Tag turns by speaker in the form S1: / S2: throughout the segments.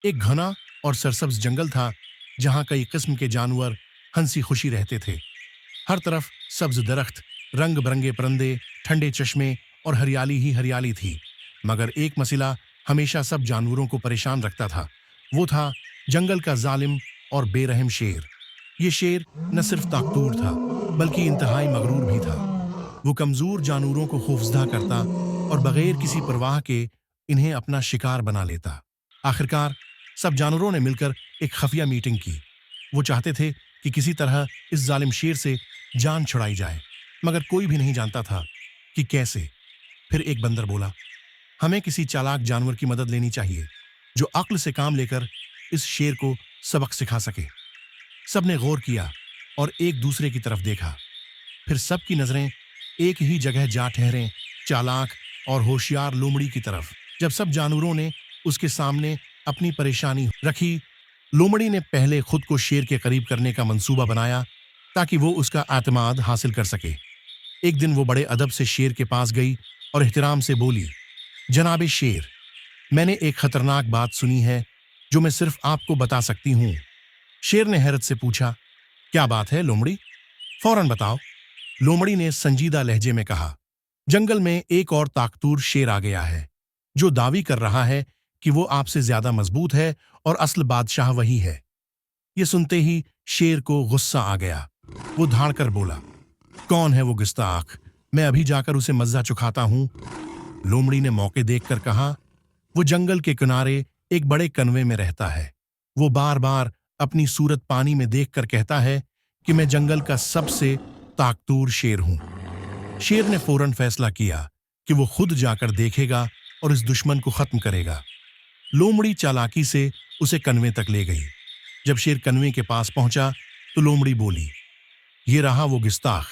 S1: एक घना और सरसब्ज जंगल था जहां कई किस्म के जानवर हंसी खुशी रहते थे। हर तरफ सब्ज दरख्त, रंग बिरंगे परिंदे, ठंडे चश्मे और हरियाली ही हरियाली थी। मगर एक मसला हमेशा सब जानवरों को परेशान रखता था। वो था जंगल का जालिम और बेरहम शेर। ये शेर न सिर्फ ताकतूर था बल्कि इंतहाई मगरूर भी था। वो कमजोर जानवरों को खौफजदा करता और बगैर किसी परवाह के इन्हें अपना शिकार बना लेता। आखिरकार सब जानवरों ने मिलकर एक खुफिया मीटिंग की। वो चाहते थे कि किसी तरह इस जालिम शेर से जान छुड़ाई जाए, मगर कोई भी नहीं जानता था कि कैसे। फिर एक बंदर बोला, हमें किसी चालाक जानवर की मदद लेनी चाहिए जो अक्ल से काम लेकर इस शेर को सबक सिखा सके। सबने गौर किया और एक दूसरे की तरफ देखा। फिर सबकी नजरें एक ही जगह जा ठहरें, चालाक और होशियार लोमड़ी की तरफ। जब सब जानवरों ने उसके सामने अपनी परेशानी रखी, लोमड़ी ने पहले खुद को शेर के करीब करने का मंसूबा बनाया ताकि वो उसका एतमाद हासिल कर सके। एक दिन वो बड़े अदब से शेर के पास गई और एहतराम से बोली, जनाबे शेर, मैंने एक खतरनाक बात सुनी है जो मैं सिर्फ आपको बता सकती हूँ। शेर ने हैरत से पूछा, क्या बात है लोमड़ी? फौरन बताओ। लोमड़ी ने संजीदा लहजे में कहा, जंगल में एक और ताकतूर शेर आ गया है जो दावी कर रहा है कि वो आपसे ज्यादा मजबूत है और असल बादशाह वही है। ये सुनते ही शेर को गुस्सा आ गया। वो धाड़ कर बोला, कौन है वो गुस्ताख? मैं अभी जाकर उसे मज्जा चुखाता हूं। लोमड़ी ने मौके देखकर कहा, वो जंगल के किनारे एक बड़े कनवे में रहता है। वो बार बार अपनी सूरत पानी में देखकर कहता है कि मैं जंगल का सबसे ताकतूर शेर हूं। शेर ने फौरन फैसला किया कि वो खुद जाकर देखेगा और इस दुश्मन को खत्म करेगा। लोमड़ी चालाकी से उसे कनवे तक ले गई। जब शेर कनवे के पास पहुंचा तो लोमड़ी बोली, ये रहा वो गुस्ताख।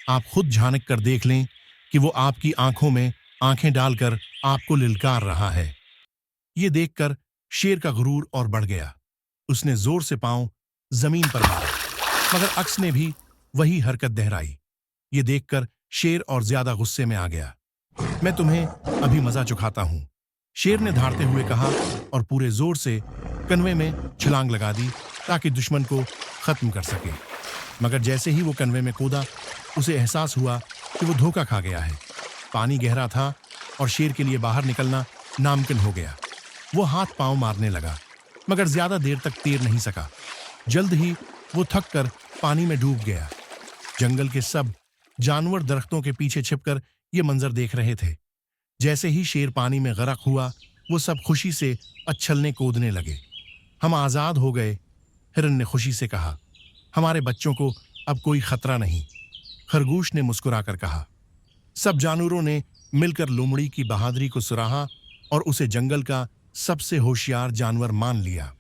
S1: आप खुद झांक कर देख लें कि वो आपकी आंखों में आंखें डालकर आपको लिलकार रहा है। ये देखकर शेर का गुरूर और बढ़ गया। उसने जोर से पांव जमीन पर मारा, मगर अक्स ने भी वही हरकत दोहराई। ये देखकर शेर और ज्यादा गुस्से में आ गया। मैं तुम्हें अभी मजा चुखाता हूं, शेर ने धाड़ते हुए कहा और पूरे जोर से कनवे में छलांग लगा दी ताकि दुश्मन को खत्म कर सके। मगर जैसे ही वो कनवे में कूदा, उसे एहसास हुआ कि वो धोखा खा गया है। पानी गहरा था और शेर के लिए बाहर निकलना नामुमकिन हो गया। वो हाथ पांव मारने लगा, मगर ज्यादा देर तक तैर नहीं सका। जल्द ही वो थक कर पानी में डूब गया। जंगल के सब जानवर दरख्तों के पीछे छिपकर ये मंजर देख रहे थे। जैसे ही शेर पानी में गरक हुआ, वो सब खुशी से अच्छलने कूदने लगे। हम आजाद हो गए, हिरन ने खुशी से कहा। हमारे बच्चों को अब कोई खतरा नहीं, खरगोश ने मुस्कुराकर कहा। सब जानवरों ने मिलकर लोमड़ी की बहादुरी को सराहा और उसे जंगल का सबसे होशियार जानवर मान लिया।